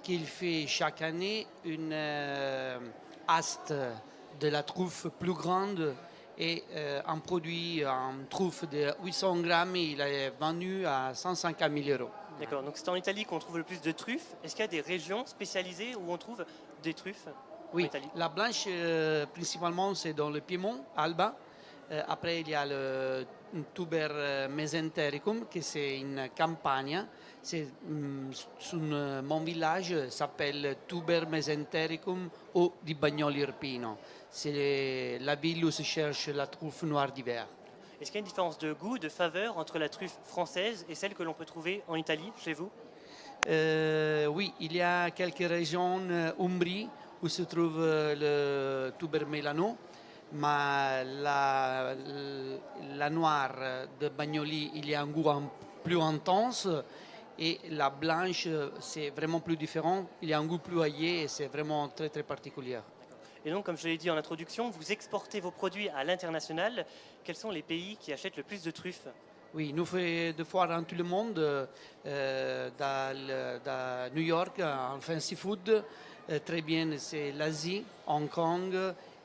qu'il fait chaque année une haste de la truffe plus grande et un produit en truffe de 800 grammes, il est vendu à 150 000 euros. D'accord, donc c'est en Italie qu'on trouve le plus de truffes. Est-ce qu'il y a des régions spécialisées où on trouve des truffes? Oui, la blanche principalement c'est dans le Piémont, Alba. Après, il y a le Tuber mesentericum, qui c'est une campagne. Mon village s'appelle Tuber mesentericum ou di Bagnoli Irpino. C'est la ville où se cherche la truffe noire d'hiver. Est-ce qu'il y a une différence de goût, de faveur entre la truffe française et celle que l'on peut trouver en Italie, chez vous? Oui, il y a quelques régions Umbrie où se trouve le Tuber Melano. Mais la noire de Bagnoli, il y a un goût plus intense et la blanche, c'est vraiment plus différent. Il y a un goût plus aillé et c'est vraiment très très particulier. Et donc, comme je l'ai dit en introduction, vous exportez vos produits à l'international. Quels sont les pays qui achètent le plus de truffes? Oui, nous faisons des foires dans tout le monde, dans New York, en fancy food. Très bien, c'est l'Asie, Hong Kong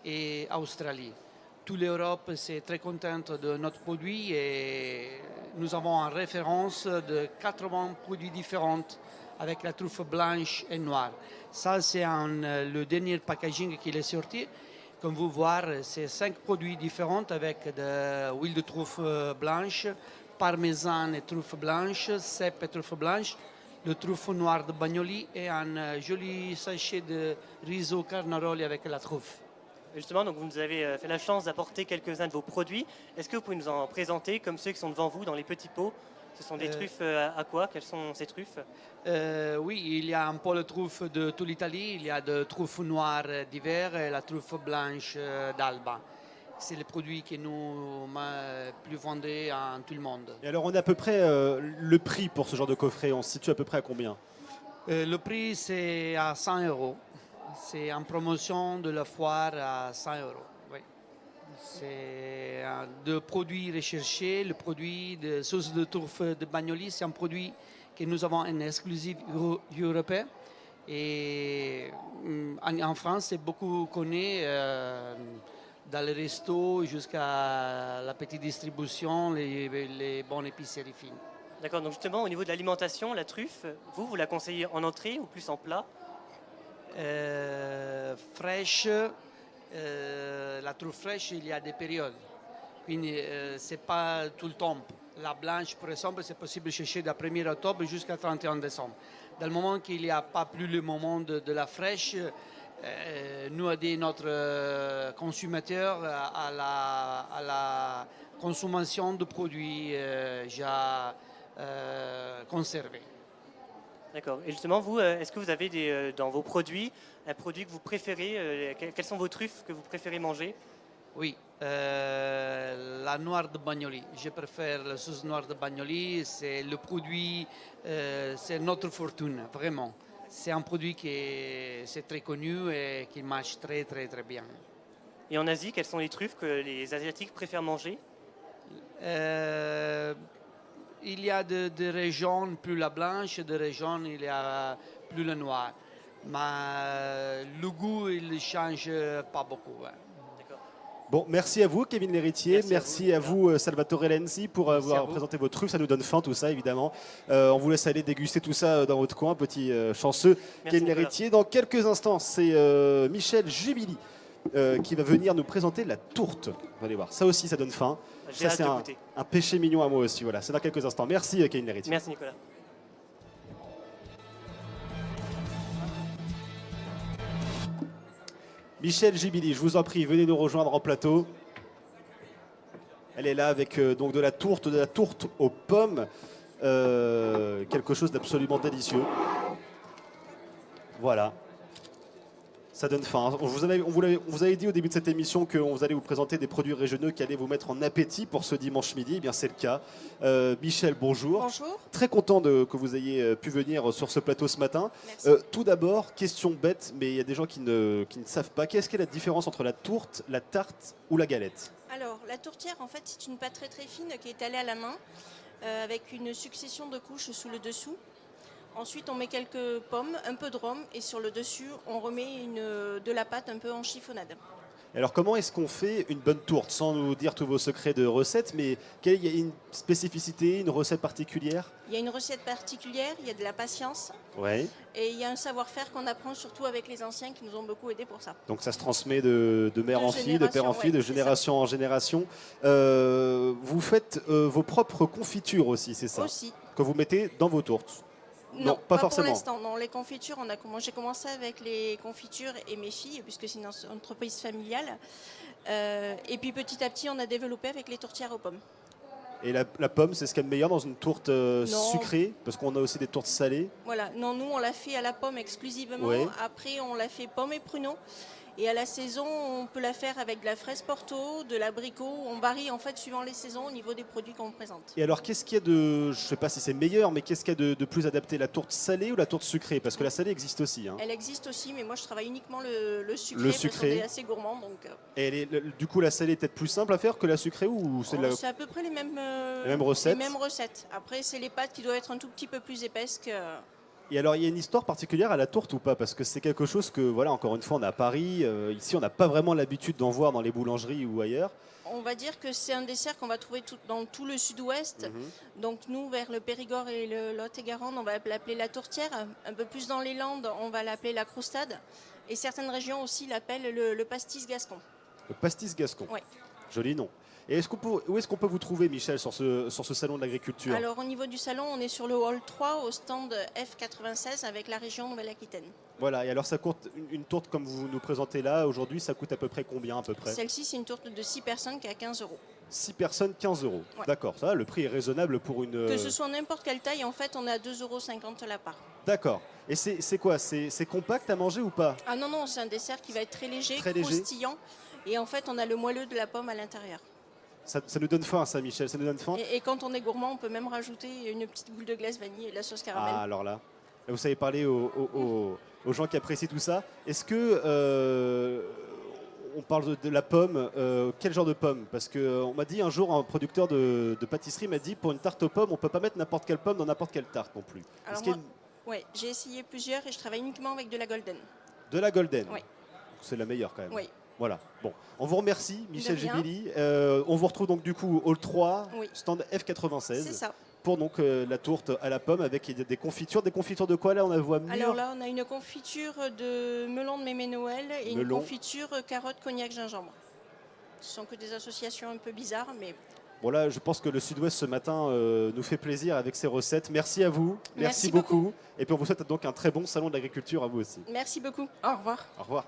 et Australie. Toute l'Europe est très contente de notre produit et nous avons en référence de 80 produits différents avec la truffe blanche et noire. Ça, c'est le dernier packaging qui est sorti. Comme vous voyez, c'est 5 produits différents avec de l'huile de truffe blanche, parmesan et truffe blanche, cèpe et truffe blanche, le truffe noir de Bagnoli et un joli sachet de riso carnaroli avec la truffe. Justement, donc vous nous avez fait la chance d'apporter quelques-uns de vos produits. Est-ce que vous pouvez nous en présenter comme ceux qui sont devant vous dans les petits pots? Ce sont des truffes à quoi? Quelles sont ces truffes? Oui, il y a un peu de truffes de toute l'Italie. Il y a de truffes noires d'hiver et la truffe blanche d'Alba. C'est le produit que nous plus vendé en tout le monde. Et alors, on a à peu près le prix pour ce genre de coffret. On se situe à peu près à combien? Le prix, c'est à 100 euros. C'est en promotion de la foire à 100 euros. Oui. C'est de produits recherchés. Le produit de sauce de truffe de Bagnoli, c'est un produit que nous avons en exclusif européen. Et en France, c'est beaucoup connu dans les restos jusqu'à la petite distribution, les bonnes épiceries fines. D'accord, donc justement, au niveau de l'alimentation, la truffe, vous la conseillez en entrée ou plus en plat? Fraîche, la truffe fraîche, il y a des périodes. Quindi c'est pas tout le temps. La blanche, par exemple, c'est possible de chercher de 1er octobre jusqu'à 31 décembre. Dans le moment qu'il n'y a pas plus le moment de la fraîche, nous aider notre consommateur à la consommation de produits déjà conservés. D'accord. Et justement, vous, est-ce que vous avez dans vos produits un produit que vous préférez? Quelles sont vos truffes que vous préférez manger? Oui, la noire de Bagnoli. Je préfère la sauce noire de Bagnoli. C'est le produit, c'est notre fortune, vraiment. c'est un produit qui est très connu et qui marche très très très bien. Et en Asie, quelles sont les truffes que les Asiatiques préfèrent manger? Il y a des régions plus la blanche, des régions il y a plus le noir. Mais le goût, il ne change pas beaucoup. Bon, merci à vous, Kevin L'Héritier. Merci à vous, Salvatore Lenzi, pour avoir présenté vos truffes. Ça nous donne faim, tout ça, évidemment. On vous laisse aller déguster tout ça dans votre coin, petit chanceux. Kevin L'Héritier. Dans quelques instants, c'est Michel Jubili qui va venir nous présenter la tourte. Vous allez voir, ça aussi, ça donne faim. Ça, c'est un péché mignon à moi aussi. Voilà, c'est dans quelques instants. Merci, Kevin L'Héritier. Merci, Nicolas. Michel Jubili, je vous en prie, venez nous rejoindre en plateau. Elle est là avec donc de la tourte aux pommes. Quelque chose d'absolument délicieux. Voilà. Ça donne faim. On vous avait dit au début de cette émission qu'on allait vous présenter des produits régionaux qui allaient vous mettre en appétit pour ce dimanche midi. Eh bien, c'est le cas. Michel, bonjour. Bonjour. Très content que vous ayez pu venir sur ce plateau ce matin. Tout d'abord, question bête, mais il y a des gens qui ne savent pas. Qu'est-ce qu'est la différence entre la tourte, la tarte ou la galette? Alors, la tourtière, en fait, c'est une pâte très très fine qui est étalée à la main avec une succession de couches sous le dessous. Ensuite, on met quelques pommes, un peu de rhum et sur le dessus, on remet de la pâte un peu en chiffonnade. Alors, comment est-ce qu'on fait une bonne tourte? Sans nous dire tous vos secrets de recettes, mais il y a une spécificité, une recette particulière? Il y a une recette particulière, il y a de la patience. Ouais. Et il y a un savoir-faire qu'on apprend surtout avec les anciens qui nous ont beaucoup aidés pour ça. Donc ça se transmet de mère en fille, de père en fille, de génération en génération. Vous faites vos propres confitures aussi, c'est ça? Aussi. Que vous mettez dans vos tourtes? Non, pas forcément. Pour l'instant. Non, les confitures, j'ai commencé avec les confitures et mes filles, puisque c'est une entreprise familiale. Et puis petit à petit, on a développé avec les tourtières aux pommes. Et la pomme, c'est ce qu'il y a de meilleur dans une tourte sucrée? Parce qu'on a aussi des tourtes salées. Voilà, non, nous on l'a fait à la pomme exclusivement. Ouais. Après, on l'a fait pomme et pruneau. Et à la saison, on peut la faire avec de la fraise porto, de l'abricot. On varie en fait suivant les saisons au niveau des produits qu'on présente. Et alors, qu'est-ce qu'il y a je ne sais pas si c'est meilleur, mais qu'est-ce qu'il y a de plus adapté? La tourte salée ou la tourte sucrée? Parce que la salée existe aussi. Hein. Elle existe aussi, mais moi je travaille uniquement le sucré. Le sucré. Parce qu'on est assez gourmand. Donc, Et du coup, la salée est peut-être plus simple à faire que la sucrée ou c'est c'est à peu près les mêmes recettes. Les mêmes recettes. Après, c'est les pâtes qui doivent être un tout petit peu plus épaisses que... Et alors, il y a une histoire particulière à la tourte ou pas? Parce que c'est quelque chose que, voilà, encore une fois, on est à Paris. Ici, on n'a pas vraiment l'habitude d'en voir dans les boulangeries ou ailleurs. On va dire que c'est un dessert qu'on va trouver dans tout le sud-ouest. Donc nous, vers le Périgord et le Lot-et-Garonne, on va l'appeler la tourtière. Un peu plus dans les Landes, on va l'appeler la croustade. Et certaines régions aussi l'appellent le pastis gascon. Le pastis gascon. Oui. Joli nom. Et où est-ce qu'on peut vous trouver, Michel, sur ce salon de l'agriculture? Alors au niveau du salon, on est sur le hall 3 au stand F96 avec la région Nouvelle-Aquitaine. Voilà, et alors ça coûte une tourte comme vous nous présentez là aujourd'hui, ça coûte à peu près combien à peu près? Celle-ci, c'est une tourte de 6 personnes qui est à 15 €. 6 personnes, 15 €. Ouais. D'accord, ça va, le prix est raisonnable pour une... Que ce soit n'importe quelle taille, en fait, on est à 2,50 € la part. D'accord. Et c'est quoi? C'est compact à manger ou pas? Ah non, non, c'est un dessert qui va être très léger, léger. croustillant. Et en fait, on a le moelleux de la pomme à l'intérieur. Ça nous donne faim, ça, Michel, ça nous donne faim. Et quand on est gourmand, on peut même rajouter une petite boule de glace vanille et de la sauce caramel. Ah, alors là, vous savez parler aux gens qui apprécient tout ça. Est-ce que on parle de la pomme, quel genre de pomme? Parce qu'on m'a dit un jour, un producteur de pâtisserie m'a dit, pour une tarte aux pommes, on ne peut pas mettre n'importe quelle pomme dans n'importe quelle tarte non plus. Alors ouais, j'ai essayé plusieurs et je travaille uniquement avec de la golden. De la golden? Oui. C'est la meilleure quand même. Oui. Voilà. Bon, on vous remercie, Michel De rien. Jubili. On vous retrouve donc du coup au hall 3, Oui. stand F96. C'est ça. Pour donc la tourte à la pomme avec des confitures. Des confitures de quoi là? On a voit mûre. Alors là, on a une confiture de melon de Mémé Noël et une Melon. confiture carotte, cognac, gingembre. Ce sont que des associations un peu bizarres, mais Bon là, je pense que le Sud-Ouest ce matin nous fait plaisir avec ses recettes. Merci à vous. Merci beaucoup. Et puis on vous souhaite donc un très bon salon de l'agriculture à vous aussi. merci beaucoup. Au revoir. Au revoir.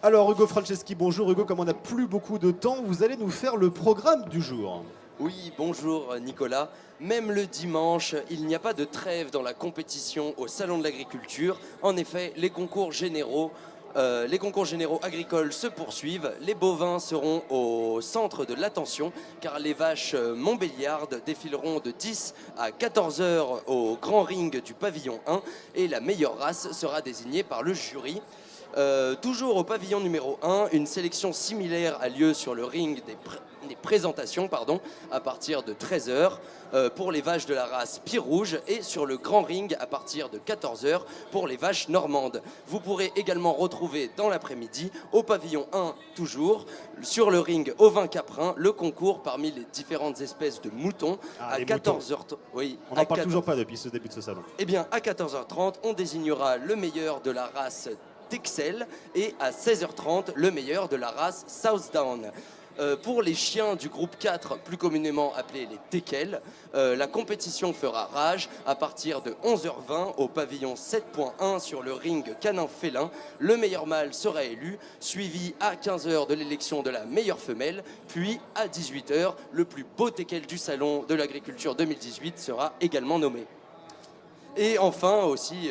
Alors Hugo Franceschi, bonjour Hugo, comme on n'a plus beaucoup de temps, vous allez nous faire le programme du jour. Oui, bonjour Nicolas. Même le dimanche, il n'y a pas de trêve dans la compétition au Salon de l'Agriculture. En effet, les concours généraux Les concours généraux agricoles se poursuivent. Les bovins seront au centre de l'attention car les vaches montbéliardes défileront de 10 à 14 heures au grand ring du pavillon 1 et la meilleure race sera désignée par le jury. Toujours au pavillon numéro 1, une sélection similaire a lieu sur le ring des présentations à partir de 13h pour les vaches de la race Pire Rouge et sur le grand ring à partir de 14h pour les vaches normandes. Vous pourrez également retrouver dans l'après-midi au pavillon 1 toujours sur le ring ovin caprin le concours parmi les différentes espèces de moutons à 14h. Oui, on n'en parle toujours pas depuis ce début de ce salon. Eh bien à 14h30 on désignera le meilleur de la race Texel et à 16h30 le meilleur de la race Southdown. Pour les chiens du groupe 4, plus communément appelés les teckels, la compétition fera rage à partir de 11h20 au pavillon 7.1 sur le ring canin-félin. Le meilleur mâle sera élu, suivi à 15h de l'élection de la meilleure femelle, puis à 18h, le plus beau teckel du salon de l'agriculture 2018 sera également nommé. Et enfin aussi,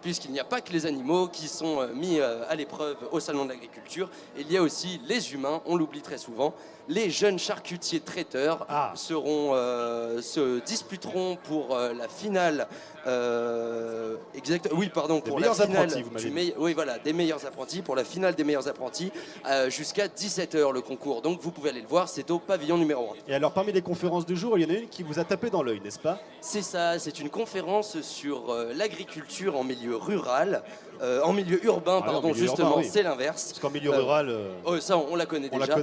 puisqu'il n'y a pas que les animaux qui sont mis à l'épreuve au Salon de l'Agriculture, il y a aussi les humains, on l'oublie très souvent. Les jeunes charcutiers traiteurs se disputeront pour la finale. Pour la finale des meilleurs apprentis, pour la finale des meilleurs apprentis, jusqu'à 17h le concours. Donc vous pouvez aller le voir, c'est au pavillon numéro 1. Et alors parmi les conférences du jour, il y en a une qui vous a tapé dans l'œil, n'est-ce pas? C'est ça, c'est une conférence sur l'agriculture en milieu rural. En milieu urbain, justement, oui. C'est l'inverse. Parce qu'en milieu rural... ça, on la connaît déjà.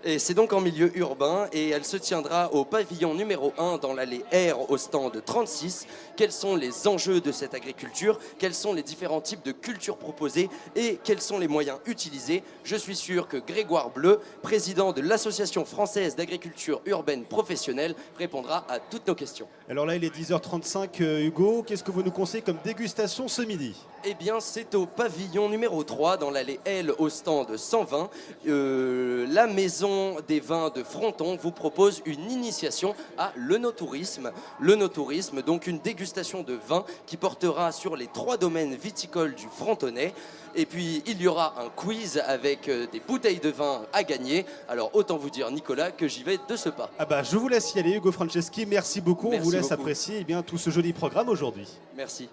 Et c'est donc en milieu urbain et elle se tiendra au pavillon numéro 1 dans l'allée R au stand 36. Quels sont les enjeux de cette agriculture? Quels sont les différents types de cultures proposées? Et quels sont les moyens utilisés? Je suis sûr que Grégoire Bleu, président de l'Association française d'agriculture urbaine professionnelle, répondra à toutes nos questions. Alors là, il est 10h35. Hugo, qu'est-ce que vous nous conseillez comme dégustation ce midi? Eh bien, c'est au pavillon numéro 3, dans l'allée L, au stand 120. La maison des vins de Fronton vous propose une initiation à l'œnotourisme. L'œnotourisme, donc une dégustation de vin qui portera sur les 3 domaines viticoles du Frontonnais. Et puis, il y aura un quiz avec des bouteilles de vin à gagner. Alors, autant vous dire, Nicolas, que j'y vais de ce pas. Ah bah, je vous laisse y aller, Hugo Franceschi. Merci beaucoup. Merci On vous laisse beaucoup. apprécier tout ce joli programme aujourd'hui. Merci.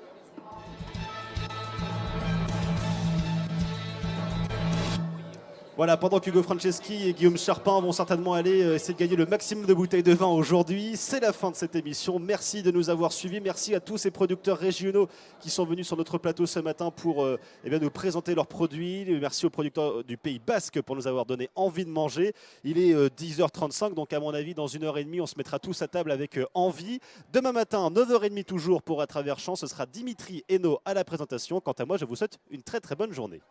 Voilà, pendant qu'Hugo Franceschi et Guillaume Charpin vont certainement aller essayer de gagner le maximum de bouteilles de vin aujourd'hui, c'est la fin de cette émission. Merci de nous avoir suivis. Merci à tous ces producteurs régionaux qui sont venus sur notre plateau ce matin pour nous présenter leurs produits. Merci aux producteurs du Pays Basque pour nous avoir donné envie de manger. Il est 10h35, donc à mon avis, dans 1h30, on se mettra tous à table avec envie. Demain matin, 9h30 toujours pour À Travers Champs, ce sera Dimitri Hainaut à la présentation. Quant à moi, je vous souhaite une très très bonne journée.